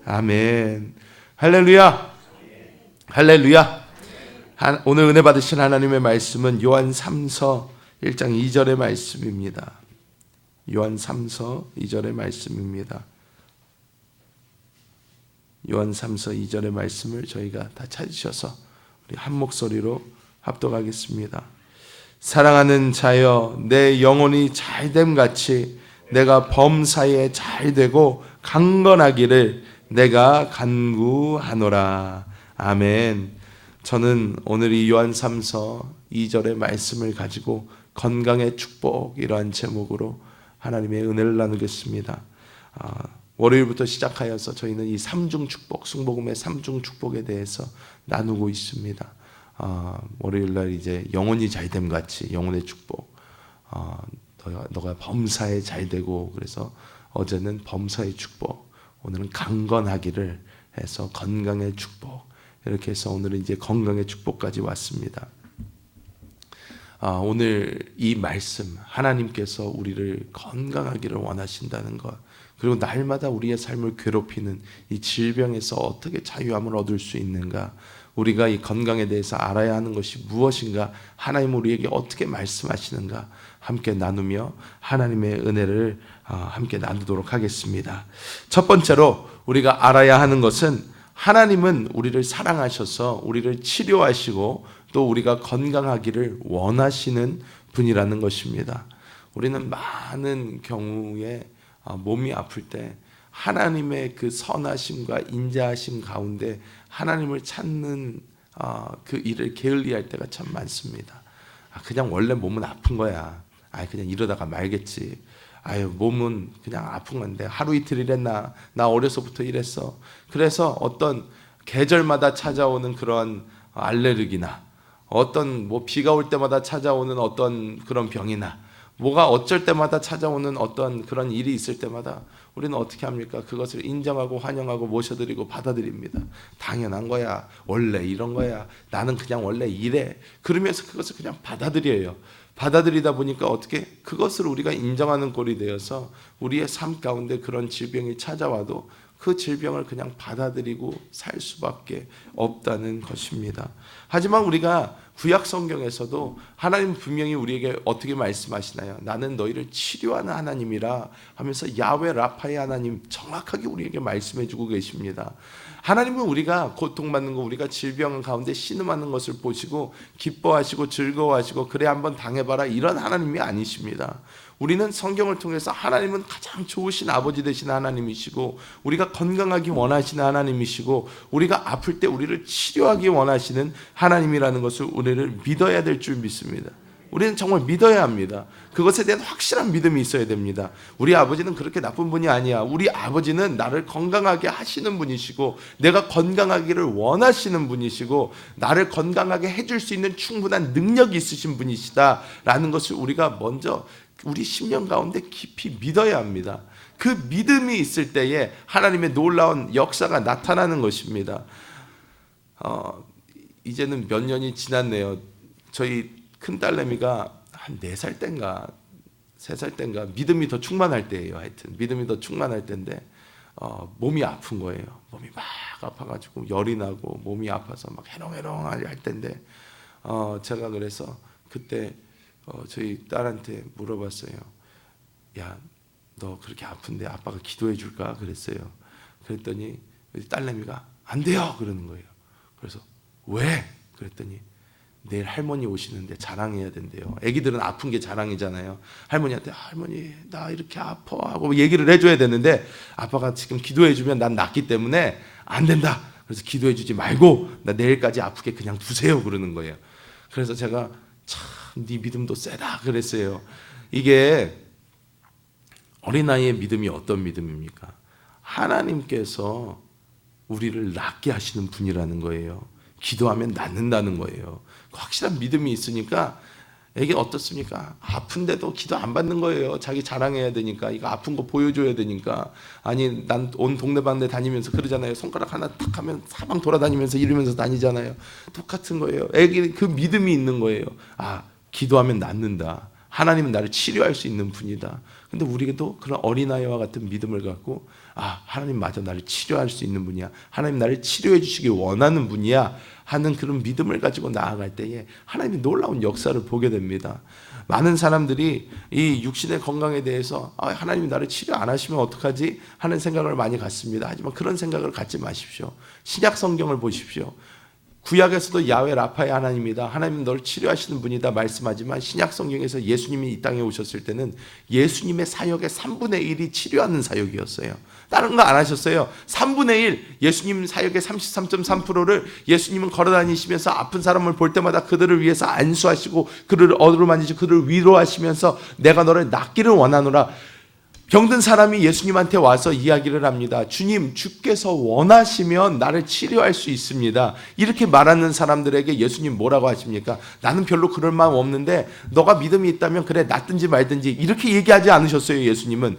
아멘. 할렐루야. 할렐루야. 오늘 은혜 받으신 하나님의 말씀은 요한 3서 1장 2절의 말씀입니다. 요한 3서 2절의 말씀입니다. 요한 3서 2절의 말씀을 저희가 다 찾으셔서 우리 한 목소리로 합독하겠습니다. 사랑하는 자여, 내 영혼이 잘됨 같이 내가 범사에 잘되고 강건하기를 내가 간구하노라. 아멘. 저는 오늘 이 요한 3서 2절의 말씀을 가지고 건강의 축복, 이러한 제목으로 하나님의 은혜를 나누겠습니다. 월요일부터 시작하여서 저희는 이 삼중 축복, 순복음의 삼중 축복에 대해서 나누고 있습니다. 월요일날 이제 영혼이 잘됨 같이 영혼의 축복, 너가 범사에 잘되고, 그래서 어제는 범사의 축복, 오늘은 강건하기를 해서 건강의 축복, 이렇게 해서 오늘은 이제 건강의 축복까지 왔습니다. 오늘 이 말씀, 하나님께서 우리를 건강하기를 원하신다는 것, 그리고 날마다 우리의 삶을 괴롭히는 이 질병에서 어떻게 자유함을 얻을 수 있는가, 우리가 이 건강에 대해서 알아야 하는 것이 무엇인가, 하나님 우리에게 어떻게 말씀하시는가 함께 나누며 하나님의 은혜를 함께 나누도록 하겠습니다. 첫 번째로 우리가 알아야 하는 것은 하나님은 우리를 사랑하셔서 우리를 치료하시고 또 우리가 건강하기를 원하시는 분이라는 것입니다. 우리는 많은 경우에 몸이 아플 때 하나님의 그 선하심과 인자하심 가운데 하나님을 찾는 그 일을 게을리할 때가 참 많습니다. 그냥 원래 몸은 아픈 거야. 그냥 이러다가 말겠지. 몸은 그냥 아픈 건데 하루 이틀 이랬나? 나 어려서부터 이랬어. 그래서 어떤 계절마다 찾아오는 그런 알레르기나 어떤 비가 올 때마다 찾아오는 어떤 그런 병이나 뭐가 어쩔 때마다 찾아오는 어떤 그런 일이 있을 때마다 우리는 어떻게 합니까? 그것을 인정하고 환영하고 모셔드리고 받아들입니다. 당연한 거야. 원래 이런 거야. 나는 그냥 원래 이래. 그러면서 그것을 그냥 받아들여요. 받아들이다 보니까 어떻게 그것을 우리가 인정하는 꼴이 되어서 우리의 삶 가운데 그런 질병이 찾아와도 그 질병을 그냥 받아들이고 살 수밖에 없다는 것입니다. 하지만 우리가 구약 성경에서도 하나님 분명히 우리에게 어떻게 말씀하시나요? 나는 너희를 치료하는 하나님이라 하면서 야훼 라파의 하나님 정확하게 우리에게 말씀해 주고 계십니다. 하나님은 우리가 고통받는 거, 우리가 질병 가운데 신음하는 것을 보시고 기뻐하시고 즐거워하시고 그래 한번 당해봐라 이런 하나님이 아니십니다. 우리는 성경을 통해서 하나님은 가장 좋으신 아버지 되신 하나님이시고 우리가 건강하기 원하시는 하나님이시고 우리가 아플 때 우리를 치료하기 원하시는 하나님이라는 것을 우리를 믿어야 될 줄 믿습니다. 우리는 정말 믿어야 합니다. 그것에 대한 확실한 믿음이 있어야 됩니다. 우리 아버지는 그렇게 나쁜 분이 아니야. 우리 아버지는 나를 건강하게 하시는 분이시고 내가 건강하기를 원하시는 분이시고 나를 건강하게 해줄 수 있는 충분한 능력이 있으신 분이시다라는 것을 우리가 먼저 우리 심령 가운데 깊이 믿어야 합니다. 그 믿음이 있을 때에 하나님의 놀라운 역사가 나타나는 것입니다. 이제는 몇 년이 지났네요. 저희 큰딸내미가 한 4살 땐가 3살 땐가 믿음이 더 충만할 때예요. 하여튼 믿음이 더 충만할 때인데 몸이 아픈 거예요. 몸이 막 아파가지고 열이 나고 몸이 아파서 막 해롱해롱 할 때인데 제가 그래서 그때 저희 딸한테 물어봤어요. 야, 너 그렇게 아픈데 아빠가 기도해 줄까? 그랬어요. 그랬더니 딸내미가 안 돼요 그러는 거예요. 그래서 왜? 그랬더니 내일 할머니 오시는데 자랑해야 된대요. 애기들은 아픈 게 자랑이잖아요. 할머니한테 할머니 나 이렇게 아파 하고 얘기를 해줘야 되는데 아빠가 지금 기도해 주면 난 낫기 때문에 안 된다. 그래서 기도해 주지 말고 나 내일까지 아프게 그냥 두세요 그러는 거예요. 그래서 제가 참 네 믿음도 세다 그랬어요. 이게 어린아이의 믿음이 어떤 믿음입니까? 하나님께서 우리를 낫게 하시는 분이라는 거예요. 기도하면 낫는다는 거예요. 확실한 믿음이 있으니까 이게 어떻습니까? 아픈데도 기도 안 받는 거예요. 자기 자랑해야 되니까, 이거 아픈 거 보여줘야 되니까. 아니 난 온 동네방네 다니면서 그러잖아요. 손가락 하나 탁 하면 사방 돌아다니면서 이러면서 다니잖아요. 똑같은 거예요. 애기 그 믿음이 있는 거예요. 기도하면 낫는다. 하나님은 나를 치료할 수 있는 분이다. 근데 우리도 그런 어린아이와 같은 믿음을 갖고 하나님 마저 나를 치료할 수 있는 분이야. 하나님 나를 치료해 주시기 원하는 분이야 하는 그런 믿음을 가지고 나아갈 때에 하나님이 놀라운 역사를 보게 됩니다. 많은 사람들이 이 육신의 건강에 대해서 하나님이 나를 치료 안 하시면 어떡하지 하는 생각을 많이 갖습니다. 하지만 그런 생각을 갖지 마십시오. 신약 성경을 보십시오. 구약에서도 야훼 라파의 하나님이다, 하나님은 너를 치료하시는 분이다 말씀하지만 신약 성경에서 예수님이 이 땅에 오셨을 때는 예수님의 사역의 3분의 1이 치료하는 사역이었어요. 다른 거 안 하셨어요. 3분의 1, 예수님 사역의 33.3%를 예수님은 걸어다니시면서 아픈 사람을 볼 때마다 그들을 위해서 안수하시고 그들을 어루만지시고 그들을 위로하시면서 내가 너를 낫기를 원하노라. 병든 사람이 예수님한테 와서 이야기를 합니다. 주님, 주께서 원하시면 나를 치료할 수 있습니다. 이렇게 말하는 사람들에게 예수님 뭐라고 하십니까? 나는 별로 그럴 마음 없는데 너가 믿음이 있다면 그래 낫든지 말든지 이렇게 얘기하지 않으셨어요. 예수님은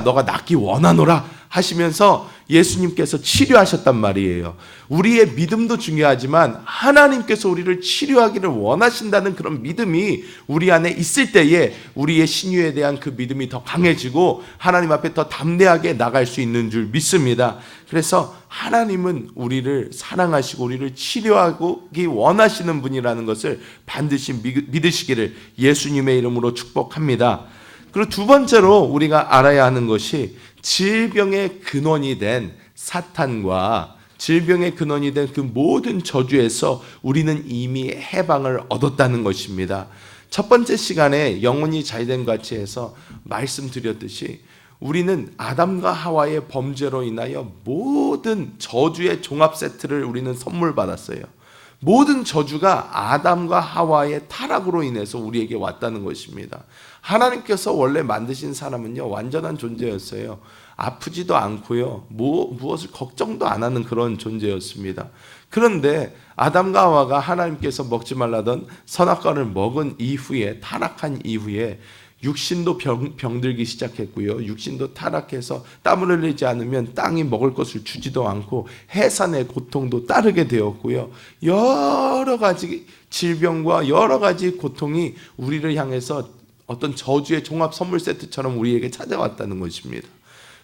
너가 낫기 원하노라 하시면서 예수님께서 치료하셨단 말이에요. 우리의 믿음도 중요하지만 하나님께서 우리를 치료하기를 원하신다는 그런 믿음이 우리 안에 있을 때에 우리의 신유에 대한 그 믿음이 더 강해지고 하나님 앞에 더 담대하게 나갈 수 있는 줄 믿습니다. 그래서 하나님은 우리를 사랑하시고 우리를 치료하기 원하시는 분이라는 것을 반드시 믿으시기를 예수님의 이름으로 축복합니다. 그리고 두 번째로 우리가 알아야 하는 것이 질병의 근원이 된 사탄과 질병의 근원이 된 그 모든 저주에서 우리는 이미 해방을 얻었다는 것입니다. 첫 번째 시간에 영혼이 잘된 같이 해서 말씀드렸듯이 우리는 아담과 하와의 범죄로 인하여 모든 저주의 종합 세트를 우리는 선물 받았어요. 모든 저주가 아담과 하와의 타락으로 인해서 우리에게 왔다는 것입니다. 하나님께서 원래 만드신 사람은요, 완전한 존재였어요. 아프지도 않고요, 무엇을 걱정도 안 하는 그런 존재였습니다. 그런데 아담과 하와가 하나님께서 먹지 말라던 선악과를 먹은 이후에, 타락한 이후에 육신도 병들기 시작했고요. 육신도 타락해서 땀을 흘리지 않으면 땅이 먹을 것을 주지도 않고 해산의 고통도 따르게 되었고요. 여러 가지 질병과 여러 가지 고통이 우리를 향해서 어떤 저주의 종합 선물 세트처럼 우리에게 찾아왔다는 것입니다.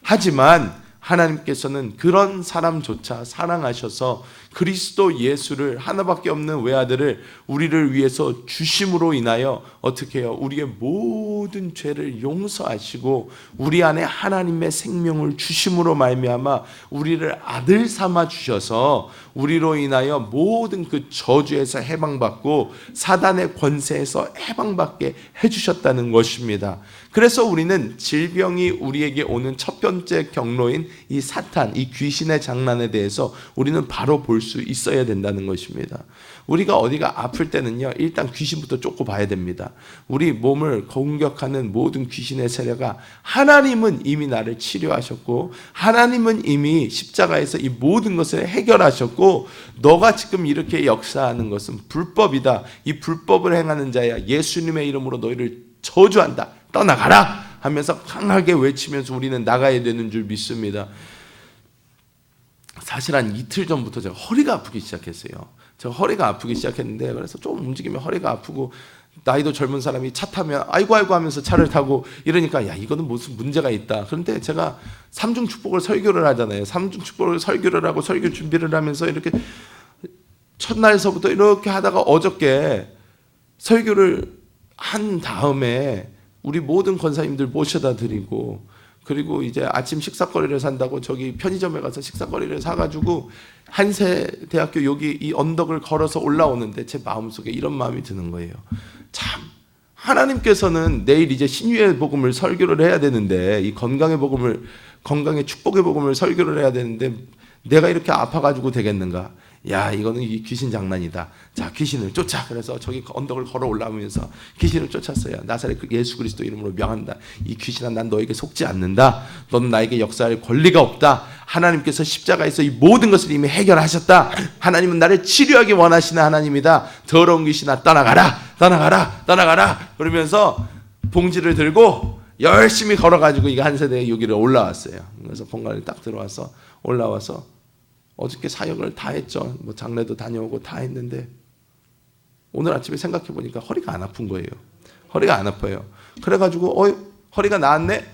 하지만 하나님께서는 그런 사람조차 사랑하셔서 그리스도 예수를, 하나밖에 없는 외아들을 우리를 위해서 주심으로 인하여 어떻게 해요? 우리의 모든 죄를 용서하시고 우리 안에 하나님의 생명을 주심으로 말미암아 우리를 아들 삼아 주셔서 우리로 인하여 모든 그 저주에서 해방받고 사단의 권세에서 해방받게 해주셨다는 것입니다. 그래서 우리는 질병이 우리에게 오는 첫 번째 경로인 이 사탄, 이 귀신의 장난에 대해서 우리는 바로 볼 수 있어야 된다는 것입니다. 우리가 어디가 아플 때는요, 일단 귀신부터 쫓고 봐야 됩니다. 우리 몸을 공격하는 모든 귀신의 세력아, 하나님은 이미 나를 치료하셨고 하나님은 이미 십자가에서 이 모든 것을 해결하셨고 너가 지금 이렇게 역사하는 것은 불법이다. 이 불법을 행하는 자야, 예수님의 이름으로 너희를 저주한다. 떠나가라 하면서 강하게 외치면서 우리는 나가야 되는 줄 믿습니다. 사실 한 이틀 전부터 제가 허리가 아프기 시작했어요. 제가 허리가 아프기 시작했는데, 그래서 좀 움직이면 허리가 아프고, 나이도 젊은 사람이 차 타면 아이고 하면서 차를 타고 이러니까 야, 이거는 무슨 문제가 있다. 그런데 제가 삼중 축복을 설교를 하잖아요. 삼중 축복을 설교를 하고 설교 준비를 하면서 이렇게 첫날서부터 이렇게 하다가 어저께 설교를 한 다음에 우리 모든 권사님들 모셔다 드리고, 그리고 이제 아침 식사거리를 산다고 저기 편의점에 가서 식사거리를 사가지고 한세대학교 여기 이 언덕을 걸어서 올라오는데 제 마음속에 이런 마음이 드는 거예요. 참, 하나님께서는 내일 이제 신유의 복음을 설교를 해야 되는데, 이 건강의 축복의 복음을 설교를 해야 되는데 내가 이렇게 아파가지고 되겠는가? 야, 이거는 이 귀신 장난이다. 자, 귀신을 쫓아. 그래서 저기 언덕을 걸어 올라오면서 귀신을 쫓았어요. 나사렛 예수 그리스도 이름으로 명한다. 이 귀신아, 난 너에게 속지 않는다. 너는 나에게 역사할 권리가 없다. 하나님께서 십자가에서 이 모든 것을 이미 해결하셨다. 하나님은 나를 치료하기 원하시는 하나님이다. 더러운 귀신아, 떠나가라. 그러면서 봉지를 들고 열심히 걸어가지고 이 한 세대의 여기를 올라왔어요. 그래서 본관에 딱 들어와서 올라와서 어저께 사역을 다 했죠. 뭐 장례도 다녀오고 다 했는데 오늘 아침에 생각해 보니까 허리가 안 아픈 거예요. 허리가 안 아파요. 그래가지고 허리가 나았네.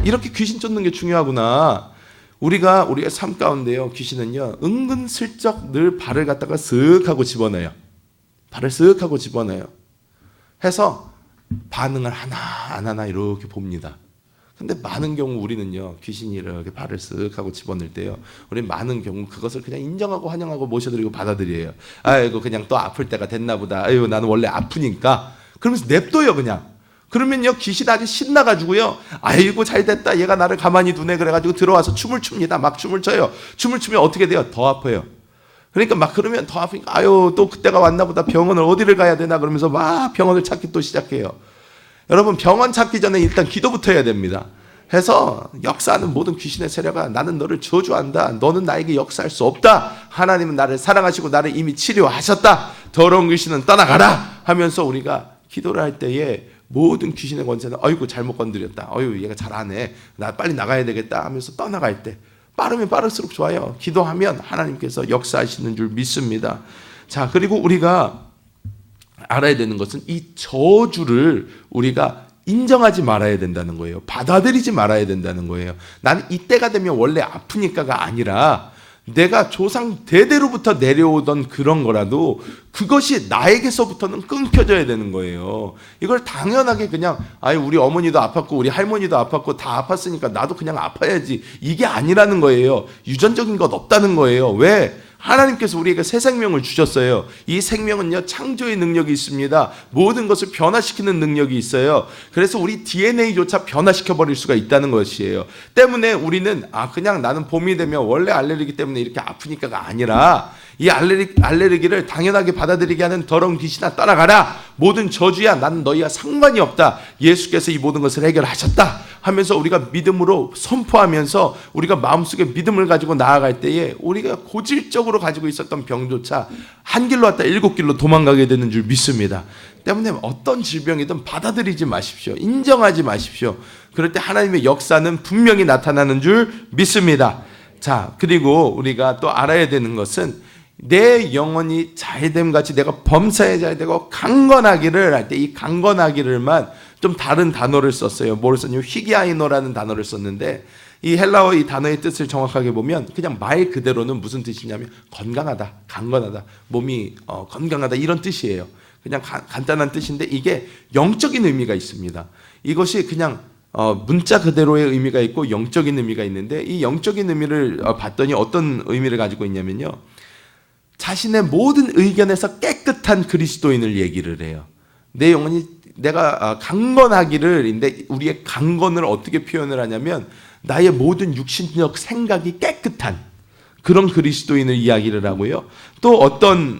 이렇게 귀신 쫓는 게 중요하구나. 우리가 삶 가운데요, 귀신은요 은근슬쩍 늘 발을 갖다가 쓱 하고 집어넣어요. 발을 쓱 하고 집어넣어요. 해서 반응을 하나 안 하나 이렇게 봅니다. 근데 많은 경우 우리는요, 귀신이 이렇게 발을 쓱 하고 집어넣을 때요, 우리 많은 경우 그것을 그냥 인정하고 환영하고 모셔드리고 받아들여요. 아이고 그냥 또 아플 때가 됐나 보다. 아이고 나는 원래 아프니까. 그러면서 냅둬요 그냥. 그러면요 귀신 아주 신나가지고요, 아이고 잘됐다, 얘가 나를 가만히 두네, 그래가지고 들어와서 춤을 춥니다. 막 춤을 춰요. 춤을 추면 어떻게 돼요? 더 아파요. 그러니까 막 그러면 더 아프니까 아유 또 그때가 왔나 보다, 병원을 어디를 가야 되나, 그러면서 막 병원을 찾기 또 시작해요. 여러분 병원 찾기 전에 일단 기도부터 해야 됩니다. 해서 역사하는 모든 귀신의 세력아, 나는 너를 저주한다. 너는 나에게 역사할 수 없다. 하나님은 나를 사랑하시고 나를 이미 치료하셨다. 더러운 귀신은 떠나가라 하면서 우리가 기도를 할 때에 모든 귀신의 권세는 아이고 잘못 건드렸다, 아이고 얘가 잘하네, 나 빨리 나가야 되겠다 하면서 떠나갈 때 빠르면 빠를수록 좋아요. 기도하면 하나님께서 역사하시는 줄 믿습니다. 자, 그리고 우리가 알아야 되는 것은 이 저주를 우리가 인정하지 말아야 된다는 거예요. 받아들이지 말아야 된다는 거예요. 나는 이때가 되면 원래 아프니까가 아니라 내가 조상 대대로부터 내려오던 그런 거라도 그것이 나에게서부터는 끊겨져야 되는 거예요. 이걸 당연하게 그냥 우리 어머니도 아팠고 우리 할머니도 아팠고 다 아팠으니까 나도 그냥 아파야지, 이게 아니라는 거예요. 유전적인 것 없다는 거예요. 왜? 하나님께서 우리에게 새 생명을 주셨어요. 이 생명은요 창조의 능력이 있습니다. 모든 것을 변화시키는 능력이 있어요. 그래서 우리 DNA조차 변화시켜버릴 수가 있다는 것이에요. 때문에 우리는 그냥 나는 봄이 되면 원래 알레르기 때문에 이렇게 아프니까가 아니라, 이 알레르기를 당연하게 받아들이게 하는 더러운 귀신아 떠나가라. 모든 저주야 나는 너희와 상관이 없다. 예수께서 이 모든 것을 해결하셨다 하면서 우리가 믿음으로 선포하면서 우리가 마음속에 믿음을 가지고 나아갈 때에 우리가 고질적으로 가지고 있었던 병조차 한 길로 왔다 7길로 도망가게 되는 줄 믿습니다. 때문에 어떤 질병이든 받아들이지 마십시오. 인정하지 마십시오. 그럴 때 하나님의 역사는 분명히 나타나는 줄 믿습니다. 자, 그리고 우리가 또 알아야 되는 것은 내 영혼이 잘됨 같이 내가 범사에 잘되고 강건하기를 할 때, 이 강건하기를만 좀 다른 단어를 썼어요. 뭘 썼냐면 휘기아이노라는 단어를 썼는데, 이 헬라어 이 단어의 뜻을 정확하게 보면 그냥 말 그대로는 무슨 뜻이냐면 건강하다, 강건하다, 몸이 건강하다, 이런 뜻이에요. 그냥 간단한 뜻인데 이게 영적인 의미가 있습니다. 이것이 그냥 문자 그대로의 의미가 있고 영적인 의미가 있는데, 이 영적인 의미를 봤더니 어떤 의미를 가지고 있냐면요, 자신의 모든 의견에서 깨끗한 그리스도인을 얘기를 해요. 내 영혼이 내가 강건하기를, 인데 우리의 강건을 어떻게 표현을 하냐면 나의 모든 육신적 생각이 깨끗한 그런 그리스도인을 이야기를 하고요. 또 어떤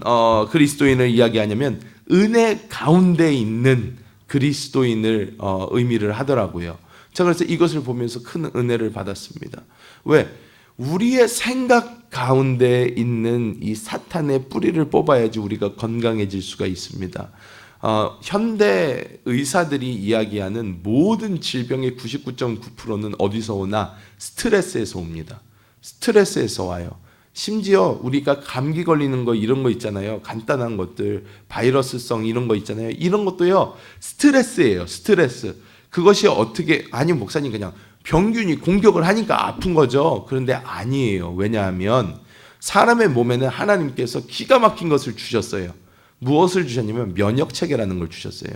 그리스도인을 이야기하냐면 은혜 가운데 있는 그리스도인을 의미를 하더라고요. 자, 그래서 이것을 보면서 큰 은혜를 받았습니다. 왜? 우리의 생각 가운데 있는 이 사탄의 뿌리를 뽑아야지 우리가 건강해질 수가 있습니다. 현대 의사들이 이야기하는 모든 질병의 99.9%는 어디서 오나? 스트레스에서 옵니다. 스트레스에서 와요. 심지어 우리가 감기 걸리는 거 이런 거 있잖아요. 간단한 것들, 바이러스성 이런 거 있잖아요. 이런 것도요 스트레스예요. 스트레스. 그것이 어떻게, 아니 목사님 그냥 병균이 공격을 하니까 아픈 거죠. 그런데 아니에요. 왜냐하면 사람의 몸에는 하나님께서 기가 막힌 것을 주셨어요. 무엇을 주셨냐면 면역체계라는 걸 주셨어요.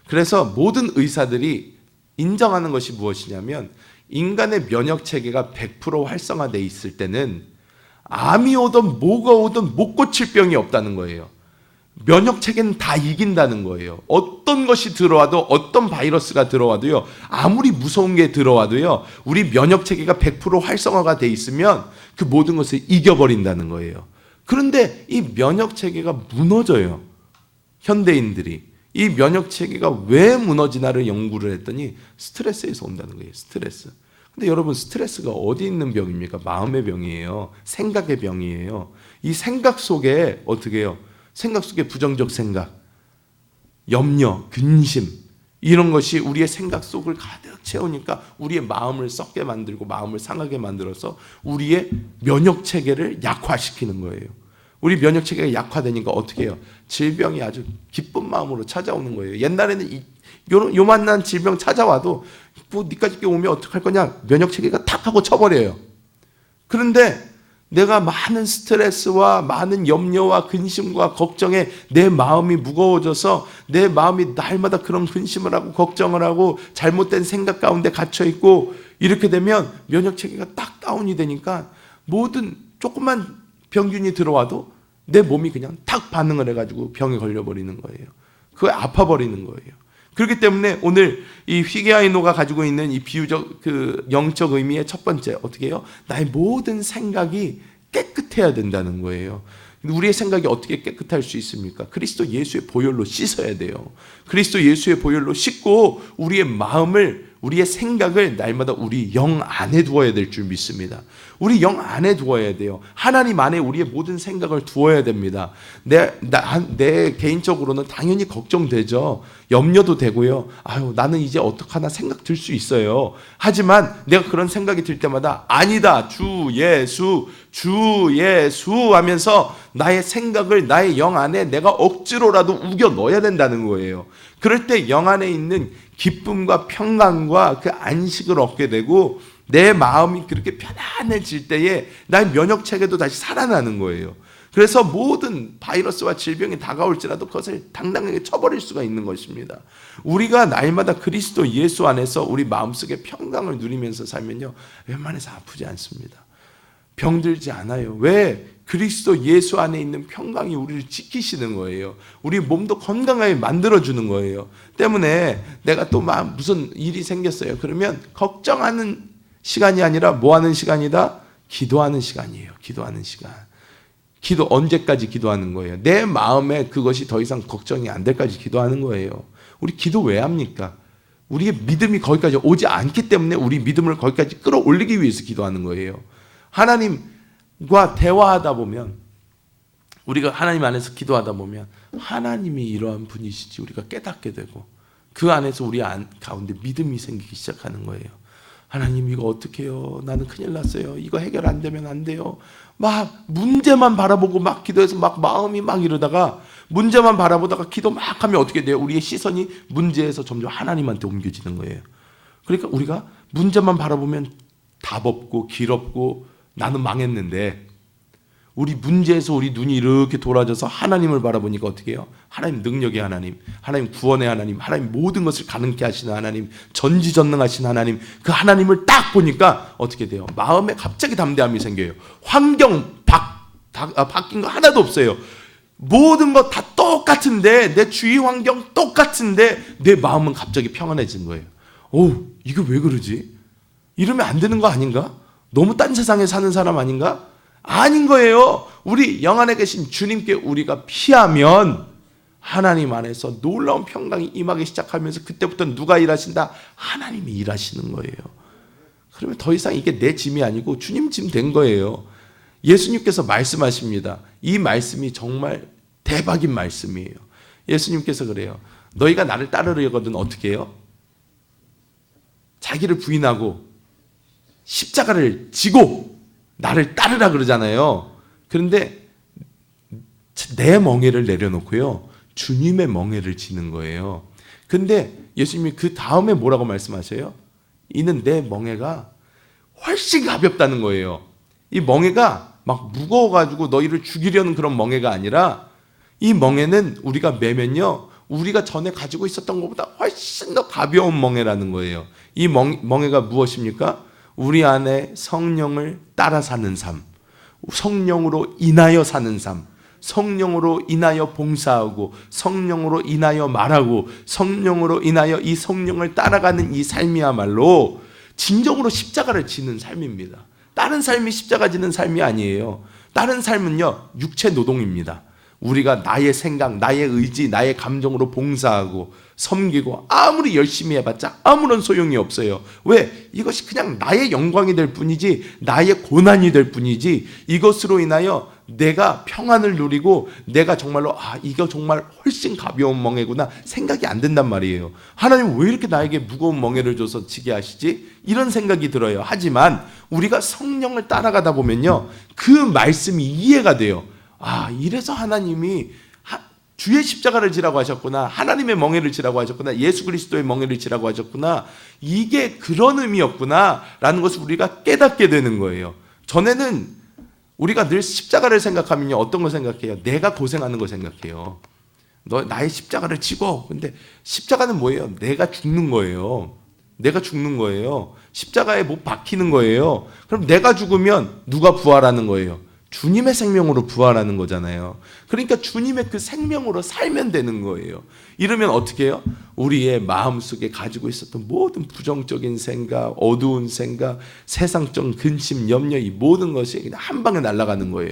그래서 모든 의사들이 인정하는 것이 무엇이냐면 인간의 면역체계가 100% 활성화되어 있을 때는 암이 오든 뭐가 오든 못 고칠 병이 없다는 거예요. 면역체계는 다 이긴다는 거예요. 어떤 것이 들어와도, 어떤 바이러스가 들어와도요, 아무리 무서운 게 들어와도요, 우리 면역체계가 100% 활성화가 돼 있으면 그 모든 것을 이겨버린다는 거예요. 그런데 이 면역체계가 무너져요. 현대인들이. 이 면역체계가 왜 무너지나를 연구를 했더니 스트레스에서 온다는 거예요. 스트레스. 근데 여러분, 스트레스가 어디 있는 병입니까? 마음의 병이에요. 생각의 병이에요. 이 생각 속에 어떻게 해요? 생각 속에 부정적 생각, 염려, 근심, 이런 것이 우리의 생각 속을 가득 채우니까 우리의 마음을 썩게 만들고 마음을 상하게 만들어서 우리의 면역 체계를 약화시키는 거예요. 우리 면역 체계가 약화되니까 어떻게 해요? 질병이 아주 기쁜 마음으로 찾아오는 거예요. 옛날에는 요만한 질병 찾아와도 뭐 니까지 오면 어떡할 거냐? 면역 체계가 탁 하고 쳐버려요. 그런데 내가 많은 스트레스와 많은 염려와 근심과 걱정에 내 마음이 무거워져서 내 마음이 날마다 그런 근심을 하고 걱정을 하고 잘못된 생각 가운데 갇혀 있고, 이렇게 되면 면역 체계가 딱 다운이 되니까 모든 조금만 병균이 들어와도 내 몸이 그냥 탁 반응을 해가지고 병에 걸려버리는 거예요. 그거에 아파버리는 거예요. 그렇기 때문에 오늘 이 히게아이노가 가지고 있는 이 비유적 그 영적 의미의 첫 번째, 어떻게 해요? 나의 모든 생각이 깨끗해야 된다는 거예요. 우리의 생각이 어떻게 깨끗할 수 있습니까? 그리스도 예수의 보혈로 씻어야 돼요. 그리스도 예수의 보혈로 씻고 우리의 마음을, 우리의 생각을 날마다 우리 영 안에 두어야 될 줄 믿습니다. 우리 영 안에 두어야 돼요. 하나님 안에 우리의 모든 생각을 두어야 됩니다. 내 개인적으로는 당연히 걱정되죠. 염려도 되고요. 아유, 나는 이제 어떡하나 생각 들 수 있어요. 하지만 내가 그런 생각이 들 때마다 아니다, 주 예수 하면서 나의 생각을 나의 영 안에 내가 억지로라도 우겨 넣어야 된다는 거예요. 그럴 때 영 안에 있는 기쁨과 평강과 그 안식을 얻게 되고, 내 마음이 그렇게 편안해질 때에 나의 면역 체계도 다시 살아나는 거예요. 그래서 모든 바이러스와 질병이 다가올지라도 그것을 당당하게 쳐버릴 수가 있는 것입니다. 우리가 날마다 그리스도 예수 안에서 우리 마음속에 평강을 누리면서 살면요, 웬만해서 아프지 않습니다. 병들지 않아요. 왜? 그리스도 예수 안에 있는 평강이 우리를 지키시는 거예요. 우리 몸도 건강하게 만들어주는 거예요. 때문에 내가 또 무슨 일이 생겼어요. 그러면 걱정하는 시간이 아니라 뭐 하는 시간이다? 기도하는 시간이에요. 기도하는 시간. 기도 언제까지 기도하는 거예요? 내 마음에 그것이 더 이상 걱정이 안 될 때까지 기도하는 거예요. 우리 기도 왜 합니까? 우리의 믿음이 거기까지 오지 않기 때문에 우리 믿음을 거기까지 끌어올리기 위해서 기도하는 거예요. 하나님과 대화하다 보면, 우리가 하나님 안에서 기도하다 보면 하나님이 이러한 분이시지 우리가 깨닫게 되고, 그 안에서 우리 가운데 믿음이 생기기 시작하는 거예요. 하나님, 이거 어떻게 해요? 나는 큰일 났어요. 이거 해결 안 되면 안 돼요. 막 문제만 바라보고 막 기도해서 막 마음이 막 이러다가, 문제만 바라보다가 기도 막 하면 어떻게 돼요? 우리의 시선이 문제에서 점점 하나님한테 옮겨지는 거예요. 그러니까 우리가 문제만 바라보면 답 없고 길 없고 나는 망했는데, 우리 문제에서 우리 눈이 이렇게 돌아져서 하나님을 바라보니까 어떻게 해요? 하나님 능력의 하나님, 하나님 구원의 하나님, 하나님 모든 것을 가능케 하시는 하나님, 전지전능하신 하나님, 그 하나님을 딱 보니까 어떻게 돼요? 마음에 갑자기 담대함이 생겨요. 환경 바뀐 거 하나도 없어요. 모든 거 다 똑같은데, 내 주위 환경 똑같은데 내 마음은 갑자기 평안해진 거예요. 오, 이거 왜 그러지? 이러면 안 되는 거 아닌가? 너무 딴 세상에 사는 사람 아닌가? 아닌 거예요. 우리 영 안에 계신 주님께 우리가 피하면 하나님 안에서 놀라운 평강이 임하기 시작하면서, 그때부터 누가 일하신다? 하나님이 일하시는 거예요. 그러면 더 이상 이게 내 짐이 아니고 주님 짐 된 거예요. 예수님께서 말씀하십니다. 이 말씀이 정말 대박인 말씀이에요. 예수님께서 그래요. 너희가 나를 따르려거든 어떻게 해요? 자기를 부인하고 십자가를 지고 나를 따르라 그러잖아요. 그런데 내 멍에를 내려놓고요, 주님의 멍에를 지는 거예요. 근데 예수님이 그 다음에 뭐라고 말씀하세요? 이는 내 멍에가 훨씬 가볍다는 거예요. 이 멍에가 막 무거워가지고 너희를 죽이려는 그런 멍에가 아니라, 이 멍에는 우리가 매면요, 우리가 전에 가지고 있었던 것보다 훨씬 더 가벼운 멍에라는 거예요. 이 멍에가 무엇입니까? 우리 안에 성령을 따라 사는 삶, 성령으로 인하여 사는 삶, 성령으로 인하여 봉사하고, 성령으로 인하여 말하고, 성령으로 인하여 이 성령을 따라가는 이 삶이야말로 진정으로 십자가를 지는 삶입니다. 다른 삶이 십자가 지는 삶이 아니에요. 다른 삶은요, 육체 노동입니다. 우리가 나의 생각, 나의 의지, 나의 감정으로 봉사하고 섬기고 아무리 열심히 해봤자 아무런 소용이 없어요. 왜? 이것이 그냥 나의 영광이 될 뿐이지, 나의 고난이 될 뿐이지, 이것으로 인하여 내가 평안을 누리고 내가 정말로 이거 정말 훨씬 가벼운 멍에구나 생각이 안 든단 말이에요. 하나님 왜 이렇게 나에게 무거운 멍에를 줘서 지게 하시지? 이런 생각이 들어요. 하지만 우리가 성령을 따라가다 보면요, 그 말씀이 이해가 돼요. 이래서 하나님이 주의 십자가를 지라고 하셨구나, 하나님의 멍에를 지라고 하셨구나, 예수 그리스도의 멍에를 지라고 하셨구나, 이게 그런 의미였구나 라는 것을 우리가 깨닫게 되는 거예요. 전에는 우리가 늘 십자가를 생각하면요, 어떤 걸 생각해요? 내가 고생하는 걸 생각해요. 너 나의 십자가를 지고. 근데 십자가는 뭐예요? 내가 죽는 거예요. 내가 죽는 거예요. 십자가에 못 박히는 거예요. 그럼 내가 죽으면 누가 부활하는 거예요? 주님의 생명으로 부활하는 거잖아요. 그러니까 주님의 그 생명으로 살면 되는 거예요. 이러면 어떻게 해요? 우리의 마음속에 가지고 있었던 모든 부정적인 생각, 어두운 생각, 세상적 근심, 염려, 이 모든 것이 그냥 한 방에 날아가는 거예요.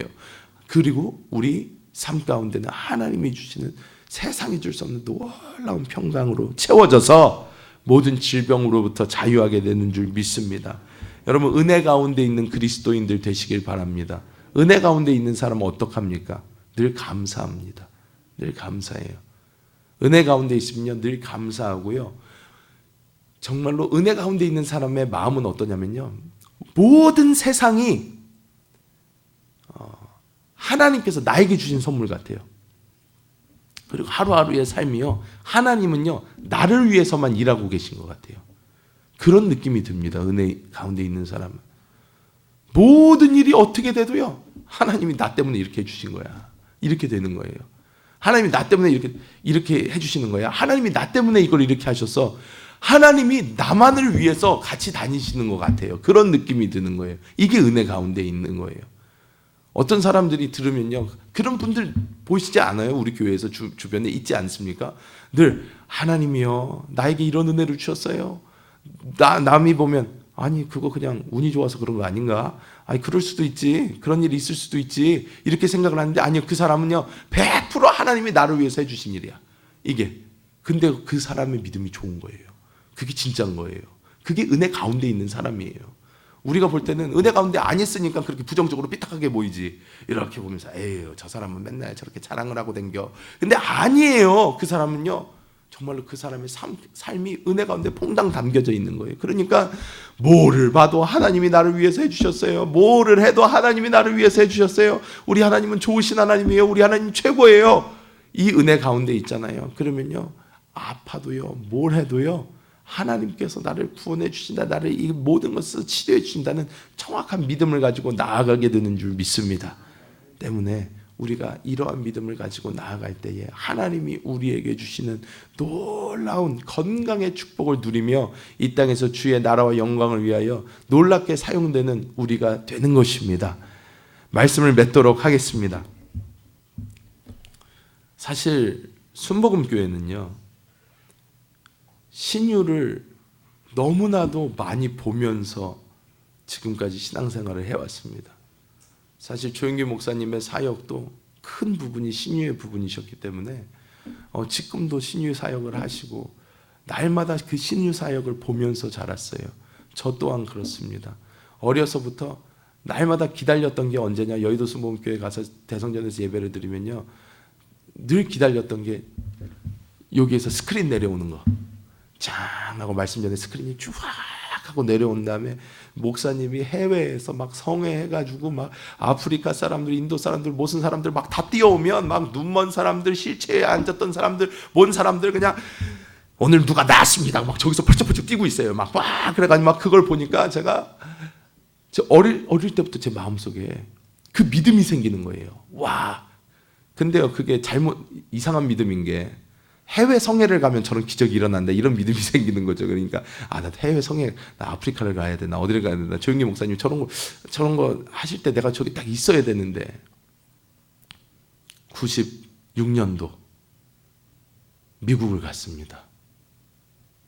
그리고 우리 삶 가운데는 하나님이 주시는 세상이 줄 수 없는 놀라운 평강으로 채워져서 모든 질병으로부터 자유하게 되는 줄 믿습니다. 여러분, 은혜 가운데 있는 그리스도인들 되시길 바랍니다. 은혜 가운데 있는 사람은 어떡합니까? 늘 감사합니다. 늘 감사해요. 은혜 가운데 있으면요, 늘 감사하고요. 정말로 은혜 가운데 있는 사람의 마음은 어떠냐면요, 모든 세상이 하나님께서 나에게 주신 선물 같아요. 그리고 하루하루의 삶이요, 하나님은요 나를 위해서만 일하고 계신 것 같아요. 그런 느낌이 듭니다. 은혜 가운데 있는 사람은 모든 일이 어떻게 돼도요, 하나님이 나 때문에 이렇게 해주신 거야. 이렇게 되는 거예요. 하나님이 나 때문에 이렇게 해주시는 거야. 하나님이 나 때문에 이걸 이렇게 하셔서 하나님이 나만을 위해서 같이 다니시는 것 같아요. 그런 느낌이 드는 거예요. 이게 은혜 가운데 있는 거예요. 어떤 사람들이 들으면요, 그런 분들 보시지 않아요? 우리 교회에서 주변에 있지 않습니까? 늘 하나님이요 나에게 이런 은혜를 주셨어요. 남이 보면 아니 그거 그냥 운이 좋아서 그런 거 아닌가? 아니 그럴 수도 있지, 그런 일이 있을 수도 있지, 이렇게 생각을 하는데 아니요, 그 사람은요 100% 하나님이 나를 위해서 해주신 일이야 이게. 근데 그 사람의 믿음이 좋은 거예요. 그게 진짜인 거예요. 그게 은혜 가운데 있는 사람이에요. 우리가 볼 때는 은혜 가운데 안 있으니까 그렇게 부정적으로 삐딱하게 보이지. 이렇게 보면서 에휴 저 사람은 맨날 저렇게 자랑을 하고 댕겨. 근데 아니에요. 그 사람은요 정말로 그 사람의 삶이 은혜 가운데 퐁당 담겨져 있는 거예요. 그러니까 뭐를 봐도 하나님이 나를 위해서 해주셨어요. 뭐를 해도 하나님이 나를 위해서 해주셨어요. 우리 하나님은 좋으신 하나님이에요. 우리 하나님 최고예요. 이 은혜 가운데 있잖아요. 그러면요 아파도요 뭘 해도요 하나님께서 나를 구원해 주신다, 나를 이 모든 것을 치료해 주신다는 정확한 믿음을 가지고 나아가게 되는 줄 믿습니다. 때문에 우리가 이러한 믿음을 가지고 나아갈 때에 하나님이 우리에게 주시는 놀라운 건강의 축복을 누리며 이 땅에서 주의 나라와 영광을 위하여 놀랍게 사용되는 우리가 되는 것입니다. 말씀을 맺도록 하겠습니다. 사실 순복음교회는요 신유를 너무나도 많이 보면서 지금까지 신앙생활을 해왔습니다. 사실 조영기 목사님의 사역도 큰 부분이 신유의 부분이셨기 때문에 지금도 신유 사역을 하시고 날마다 그 신유 사역을 보면서 자랐어요. 저 또한 그렇습니다. 어려서부터 날마다 기다렸던 게 언제냐, 여의도 순복음교회 가서 대성전에서 예배를 드리면요 늘 기다렸던 게 여기에서 스크린 내려오는 거, 짱 하고 말씀 전에 스크린이 쭉 하고 내려온 다음에 목사님이 해외에서 막 성회해가지고 막 아프리카 사람들, 인도 사람들, 무슨 사람들 막 다 뛰어오면 막 눈먼 사람들, 실체에 앉았던 사람들, 뭔 사람들 그냥 오늘 누가 나왔습니다 막 저기서 펄쩍펄쩍 뛰고 있어요. 막 그래가지고 막 그걸 보니까 제가 어릴 때부터 제 마음속에 그 믿음이 생기는 거예요. 와. 근데요 그게 이상한 믿음인 게 해외 성회를 가면 저런 기적이 일어난다 이런 믿음이 생기는 거죠. 그러니까 나 해외 성회, 나 아프리카를 가야 돼, 나 어디를 가야 되나, 조영기 목사님 저런 거 하실 때 내가 저기 딱 있어야 되는데. 96년도 미국을 갔습니다.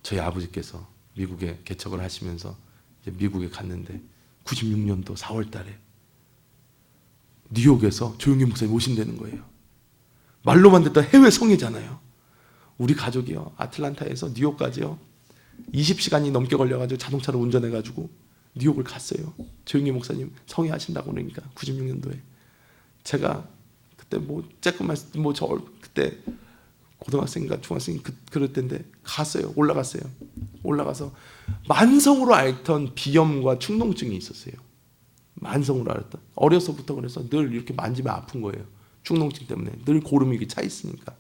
저희 아버지께서 미국에 개척을 하시면서 이제 미국에 갔는데 96년도 4월 달에 뉴욕에서 조영기 목사님 오신다는 거예요. 말로만 듣던 해외 성회잖아요. 우리 가족이요 아틀란타에서 뉴욕까지요 20시간이 넘게 걸려가지고 자동차로 운전해가지고 뉴욕을 갔어요. 조영기 목사님 성회하신다고 그러니까 96년도에 제가 그때 그때 고등학생인가 중학생 그럴 때인데 갔어요. 올라가서 만성으로 앓던 비염과 충농증이 있었어요. 만성으로 앓았던, 어려서부터 그래서 늘 이렇게 만지면 아픈 거예요. 축농증 때문에 늘 고름이 차 있으니까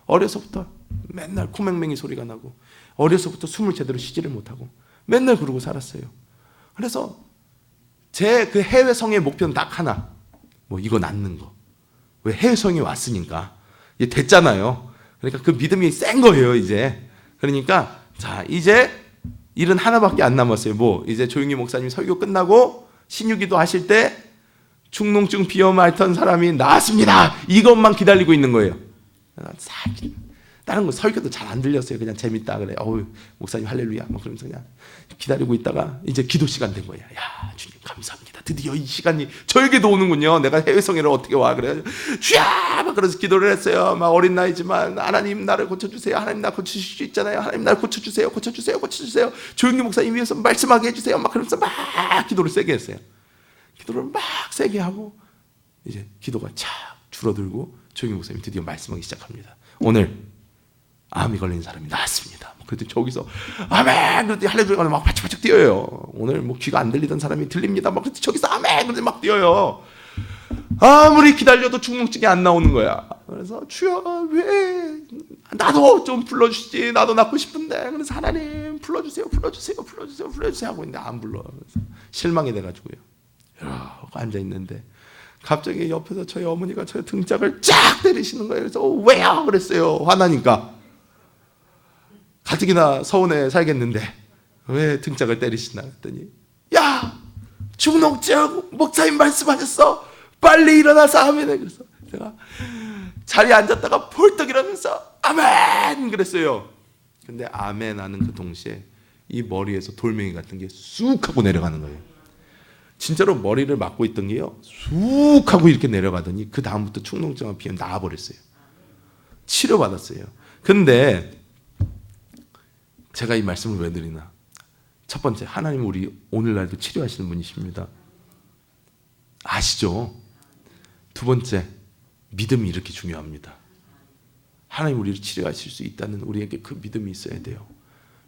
어려서부터 맨날 코맹맹이 소리가 나고 어려서부터 숨을 제대로 쉬지를 못하고 맨날 그러고 살았어요. 그래서 제 그 해외 성의 목표는 딱 하나, 뭐 이거 낳는 거. 왜 해외 성이 왔으니까 이제 됐잖아요. 그러니까 그 믿음이 센 거예요 이제. 그러니까 자 이제 일은 하나밖에 안 남았어요. 뭐 이제 조용히 목사님 설교 끝나고 신유기도 하실 때 축농증 비염 앓던 사람이 나았습니다. 이것만 기다리고 있는 거예요. 다른 거 설교도 잘 안 들렸어요. 그냥 재밌다 그래. 어우 목사님 할렐루야. 막 그러면서 그냥 기다리고 있다가 이제 기도 시간 된 거야. 야 주님 감사합니다. 드디어 이 시간이 저에게도 오는군요. 내가 해외성회를 어떻게 와 그래. 주야 막 그래서 기도를 했어요. 막 어린 나이지만 하나님 나를 고쳐주세요. 하나님 나 고치실 수 있잖아요. 하나님 나를 고쳐주세요. 고쳐주세요. 고쳐주세요. 조용히 목사님 위해서 말씀하게 해주세요. 막 그러면서 막 기도를 세게 했어요. 기도를 막 세게 하고 이제 기도가 착 줄어들고 조용히 목사님 드디어 말씀하기 시작합니다. 오늘 암이 걸린 사람이 나았습니다. 그때 저기서 아멘 그랬더니 할렐루야 막 바짝바짝 뛰어요. 오늘 뭐 귀가 안 들리던 사람이 들립니다. 막 그랬더니 저기서 아멘 그랬더니 막 뛰어요. 아무리 기다려도 축농증이 안 나오는 거야. 그래서 주여 왜 나도 좀 불러주시지. 나도 낳고 싶은데. 그래서 하나님 불러주세요. 하고 있는데 안 불러. 그래서 실망이 돼가지고요. 이러고 앉아있는데 갑자기 옆에서 저희 어머니가 저의 등짝을 쫙 때리시는 거예요. 그래서 왜요? 그랬어요. 화나니까. 가뜩이나 서운해 살겠는데 왜 등짝을 때리시나 했더니 야 축농증 목사님 말씀하셨어. 빨리 일어나서 아멘. 그래서 제가 자리에 앉았다가 벌떡 일어나면서 아멘 그랬어요. 근데 아멘 하는 그 동시에 이 머리에서 돌멩이 같은 게 쑥 하고 내려가는 거예요. 진짜로 머리를 막고 있던 게요 쑥 하고 이렇게 내려가더니 그 다음부터 축농증과 비염 나아버렸어요. 치료받았어요. 근데 제가 이 말씀을 왜 드리나? 첫 번째, 하나님은 우리 오늘날도 치료하시는 분이십니다. 아시죠? 두 번째, 믿음이 이렇게 중요합니다. 하나님 우리를 치료하실 수 있다는 우리에게 그 믿음이 있어야 돼요.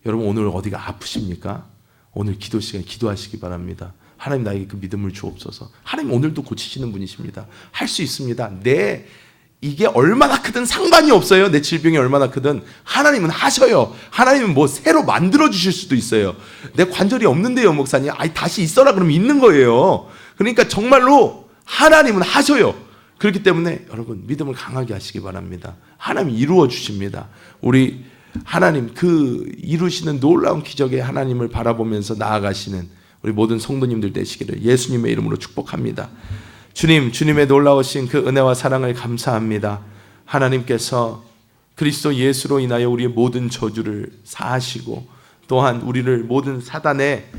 여러분 오늘 어디가 아프십니까? 오늘 기도 시간에 기도하시기 바랍니다. 하나님 나에게 그 믿음을 주옵소서. 하나님 오늘도 고치시는 분이십니다. 할 수 있습니다. 이게 얼마나 크든 상관이 없어요. 내 질병이 얼마나 크든 하나님은 하셔요. 하나님은 뭐 새로 만들어 주실 수도 있어요. 내 관절이 없는데요 목사님. 다시 있어라 그러면 있는 거예요. 그러니까 정말로 하나님은 하셔요. 그렇기 때문에 여러분 믿음을 강하게 하시기 바랍니다. 하나님이 이루어 주십니다. 우리 하나님 그 이루시는 놀라운 기적의 하나님을 바라보면서 나아가시는 우리 모든 성도님들 되시기를 예수님의 이름으로 축복합니다. 주님의 놀라우신 그 은혜와 사랑을 감사합니다. 하나님께서 그리스도 예수로 인하여 우리의 모든 저주를 사하시고 또한 우리를 모든 사단의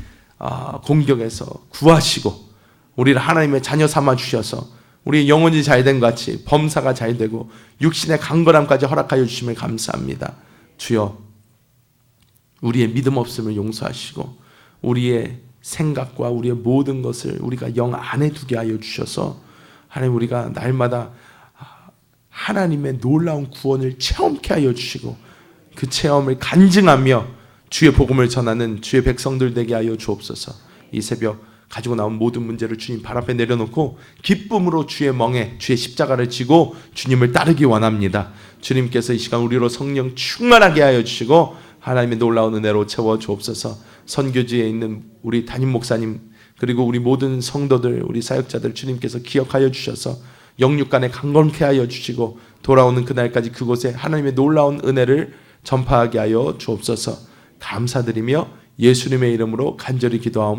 공격에서 구하시고 우리를 하나님의 자녀 삼아 주셔서 우리의 영혼이 잘된 같이 범사가 잘되고 육신의 강건함까지 허락하여 주심을 감사합니다. 주여 우리의 믿음 없음을 용서하시고 우리의 생각과 우리의 모든 것을 우리가 영 안에 두게 하여 주셔서 하나님 우리가 날마다 하나님의 놀라운 구원을 체험케 하여 주시고 그 체험을 간증하며 주의 복음을 전하는 주의 백성들 되게 하여 주옵소서. 이 새벽 가지고 나온 모든 문제를 주님 발 앞에 내려놓고 기쁨으로 주의 멍에 주의 십자가를 지고 주님을 따르기 원합니다. 주님께서 이 시간 우리로 성령 충만하게 하여 주시고 하나님의 놀라운 은혜로 채워 주옵소서. 선교지에 있는 우리 담임 목사님 그리고 우리 모든 성도들 우리 사역자들 주님께서 기억하여 주셔서 영육간에 강건케 하여 주시고 돌아오는 그날까지 그곳에 하나님의 놀라운 은혜를 전파하게 하여 주옵소서. 감사드리며 예수님의 이름으로 간절히 기도하옵나이다.